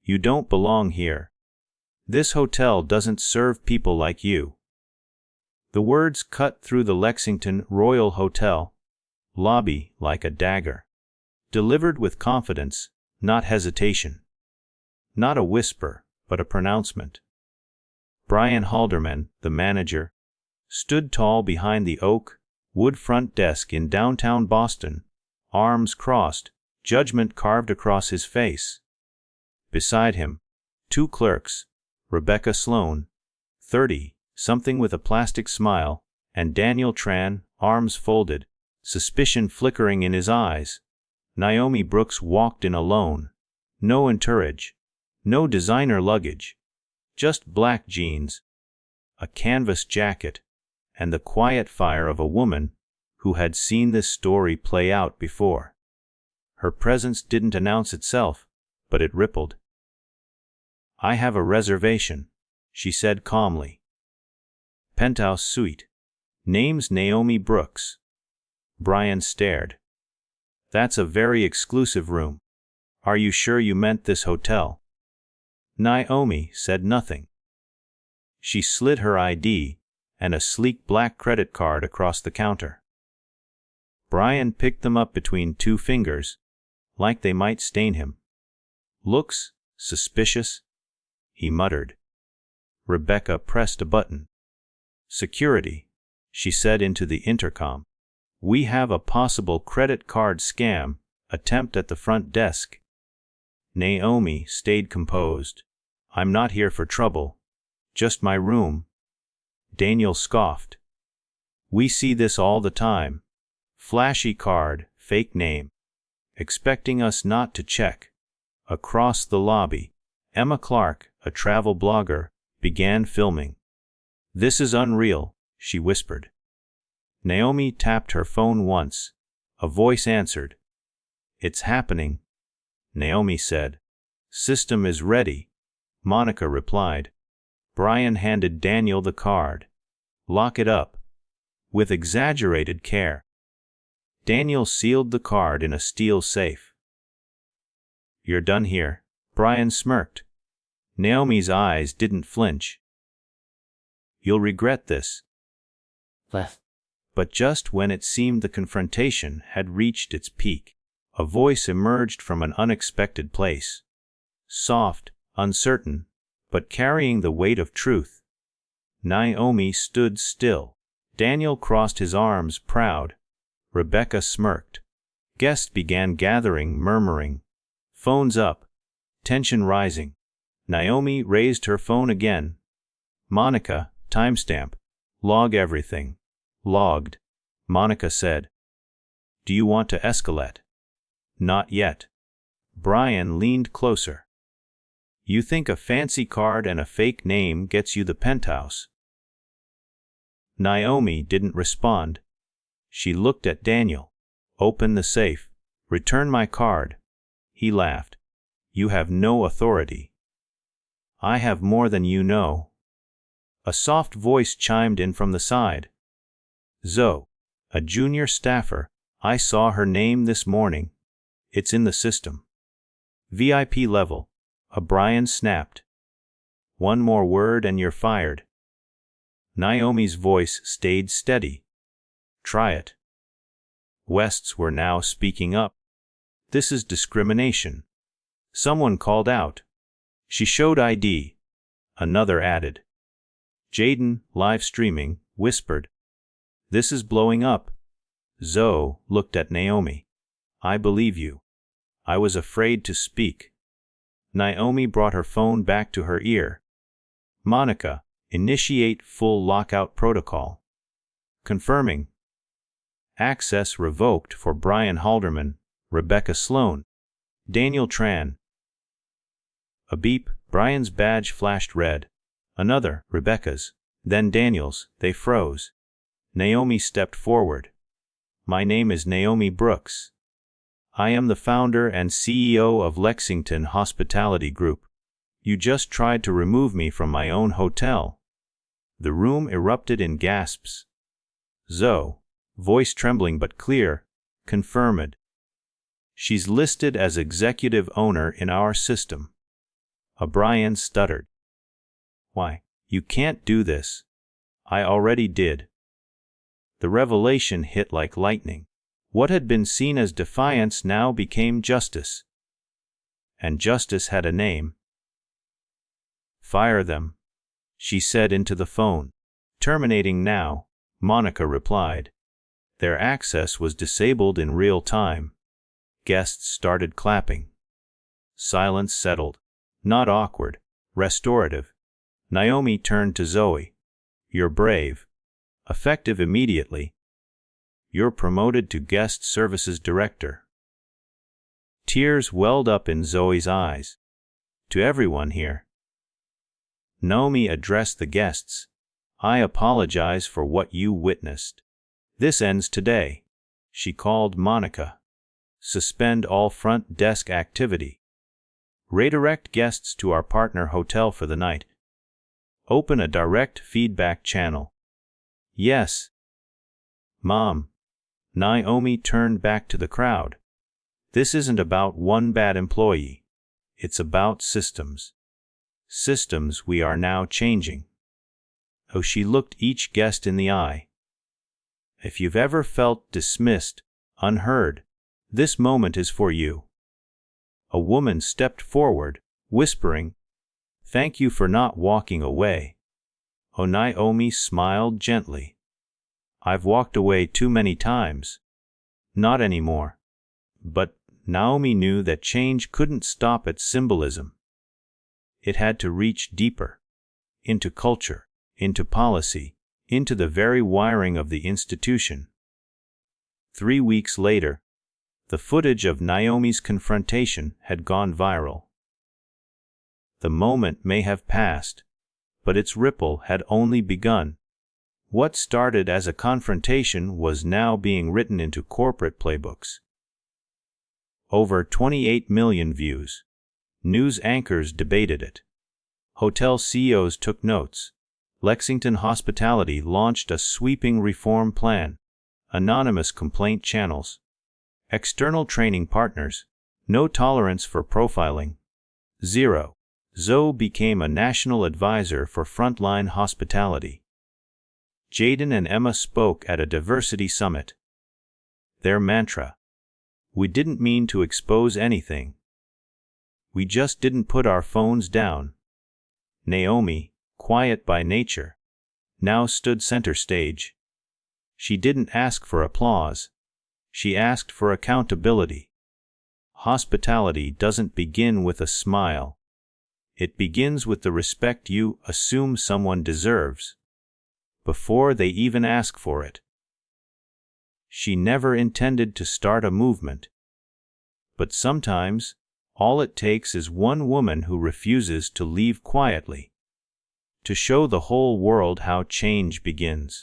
You don't belong here. This hotel doesn't serve people like you." The words cut through the Lexington Royal Hotel lobby like a dagger. Delivered with confidence, not hesitation. Not a whisper, but a pronouncement. Brian Halderman, the manager, stood tall behind the oak, wood front desk in downtown Boston, arms crossed, judgment carved across his face. Beside him, two clerks, Rebecca Sloan, 30, something with a plastic smile, and Daniel Tran, arms folded, suspicion flickering in his eyes. Naomi Brooks walked in alone. No entourage, no designer luggage, just black jeans, a canvas jacket, and the quiet fire of a woman who had seen this story play out before. Her presence didn't announce itself, but it rippled. "I have a reservation," she said calmly. "Penthouse suite. Name's Naomi Brooks." Brian stared. "That's a very exclusive room. Are you sure you meant this hotel?" Naomi said nothing. She slid her ID and a sleek black credit card across the counter. Brian picked them up between two fingers, like they might stain him. "Looks suspicious," he muttered. Rebecca pressed a button. "Security," she said into the intercom. "We have a possible credit card scam attempt at the front desk." Naomi stayed composed. "I'm not here for trouble. Just my room." Daniel scoffed. "We see this all the time. Flashy card, fake name. Expecting us not to check." Across the lobby, Emma Clark, a travel blogger, began filming. "This is unreal," she whispered. Naomi tapped her phone once. A voice answered. "It's happening," Naomi said. "System is ready," Monica replied. Brian handed Daniel the card. "Lock it up." With exaggerated care. Daniel sealed the card in a steel safe. "You're done here," Brian smirked. Naomi's eyes didn't flinch. "You'll regret this." But just when it seemed the confrontation had reached its peak, a voice emerged from an unexpected place. Soft, uncertain, but carrying the weight of truth. Naomi stood still. Daniel crossed his arms, proud. Rebecca smirked. Guests began gathering, murmuring. Phones up. Tension rising. Naomi raised her phone again. "Monica, timestamp. Log everything." "Logged," Monica said. "Do you want to escalate?" "Not yet." Brian leaned closer. "You think a fancy card and a fake name gets you the penthouse?" Naomi didn't respond. She looked at Daniel. "Open the safe. Return my card." He laughed. "You have no authority." "I have more than you know." A soft voice chimed in from the side. "Zoe, a junior staffer. I saw her name this morning. It's in the system." "VIP level," Brian snapped. "One more word and you're fired." Naomi's voice stayed steady. "Try it." Wests were now speaking up. "This is discrimination." Someone called out. She showed ID. Another added. Jaden, live streaming, whispered. "This is blowing up." Zoe looked at Naomi. "I believe you. I was afraid to speak." Naomi brought her phone back to her ear. "Monica, initiate full lockout protocol." "Confirming." Access revoked for Brian Halderman, Rebecca Sloan, Daniel Tran. A beep, Brian's badge flashed red. Another, Rebecca's, then Daniel's. They froze. Naomi stepped forward. "My name is Naomi Brooks. I am the founder and CEO of Lexington Hospitality Group. You just tried to remove me from my own hotel." The room erupted in gasps. Zoe, voice trembling but clear, confirmed. "She's listed as executive owner in our system." O'Brien stuttered. Why, you can't do this. I already did. The revelation hit like lightning. What had been seen as defiance now became justice. And justice had a name. Fire them, she said into the phone. Terminating now, Monica replied. Their access was disabled in real time. Guests started clapping. Silence settled. Not awkward, restorative. Naomi turned to Zoe. You're brave. Effective immediately. You're promoted to guest services director. Tears welled up in Zoe's eyes. To everyone here. Naomi addressed the guests. I apologize for what you witnessed. This ends today. She called Monica. Suspend all front desk activity. Redirect guests to our partner hotel for the night. Open a direct feedback channel. Yes. Mom. Naomi turned back to the crowd. This isn't about one bad employee. It's about systems. Systems we are now changing. Oh, she looked each guest in the eye. If you've ever felt dismissed, unheard, this moment is for you. A woman stepped forward, whispering, Thank you for not walking away. Oh, Naomi smiled gently. I've walked away too many times. Not anymore. But Naomi knew that change couldn't stop at symbolism. It had to reach deeper. Into culture, into policy, into the very wiring of the institution. 3 weeks later, the footage of Naomi's confrontation had gone viral. The moment may have passed, but its ripple had only begun. What started as a confrontation was now being written into corporate playbooks. Over 28 million views. News anchors debated it. Hotel CEOs took notes. Lexington Hospitality launched a sweeping reform plan. Anonymous complaint channels. External training partners. No tolerance for profiling. 0. Zoe became a national advisor for frontline hospitality. Jaden and Emma spoke at a diversity summit. Their mantra. We didn't mean to expose anything. We just didn't put our phones down. Naomi, quiet by nature, now stood center stage. She didn't ask for applause. She asked for accountability. Hospitality doesn't begin with a smile. It begins with the respect you assume someone deserves, before they even ask for it. She never intended to start a movement. But sometimes, all it takes is one woman who refuses to leave quietly, to show the whole world how change begins.